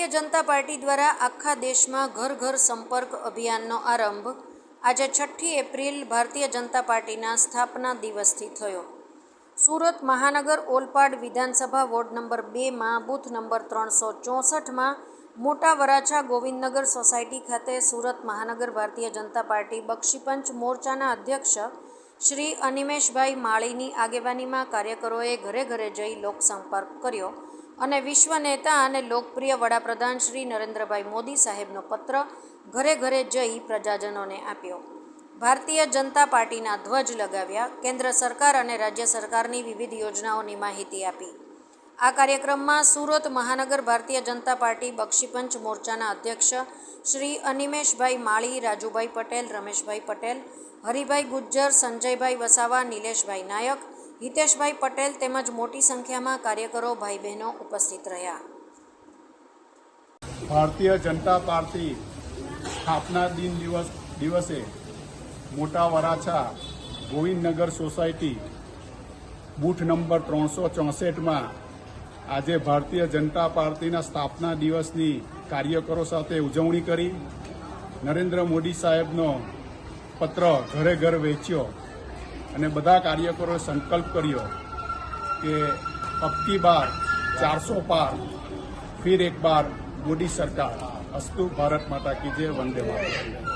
Bharatiya Janata party द्वारा आखा देश में घर घर संपर्क अभियान आरंभ आज 6 एप्रिल भारतीय जनता पार्टी स्थापना दिवस थी थयो। सूरत महानगर ओलपाड विधानसभा वोर्ड नंबर 2 में बूथ नंबर 364 में मोटा वराछा गोविंदनगर सोसायटी खाते सूरत महानगर भारतीय जनता पार्टी बक्षीपंच मोर्चाना अध्यक्ष श्री अनिमेशभाई माळीनी आगेवानी में कार्यकरोए घरे घरे जई लोकसंपर्क कर्यो અને વિશ્વ નેતા અને લોકપ્રિય વડાપ્રધાન શ્રી નરેન્દ્રભાઈ મોદી સાહેબનો પત્ર ઘરે ઘરે જઈ પ્રજાજનોને આપ્યો। ભારતીય જનતા પાર્ટીના ધ્વજ લગાવ્યા, કેન્દ્ર સરકાર અને રાજ્ય સરકારની વિવિધ યોજનાઓની માહિતી આપી। આ કાર્યક્રમમાં સુરત મહાનગર ભારતીય જનતા પાર્ટી બક્ષીપંચ મોરચાના અધ્યક્ષ શ્રી અનિમેશભાઈ માળી, રાજુભાઈ પટેલ, રમેશભાઈ પટેલ, હરિભાઈ ગુજ્જર, સંજયભાઈ વસાવા, નિલેશભાઈ નાયક, हितेशभाई पटेल तेमज मोटी संख्या में कार्यकरो भाई बहनों उपस्थित रहा। भारतीय जनता पार्टी स्थापना दिन दिवसे मोटा Varachha Govindnagar society booth number 364 में आज भारतीय जनता पार्टी स्थापना दिवस की कार्यकरो साथे उजवणी करी। नरेंद्र मोदी साहेबनो पत्र घरे घर वेच्यो અને બધા કાર્યકરોએ સંકલ્પ કર્યો કે અબ કી બાર 400 પાર, ફિર એક બાર મોદી સરકાર। અસ્તુ ભારત માતા કી જય, વંદે માતરમ।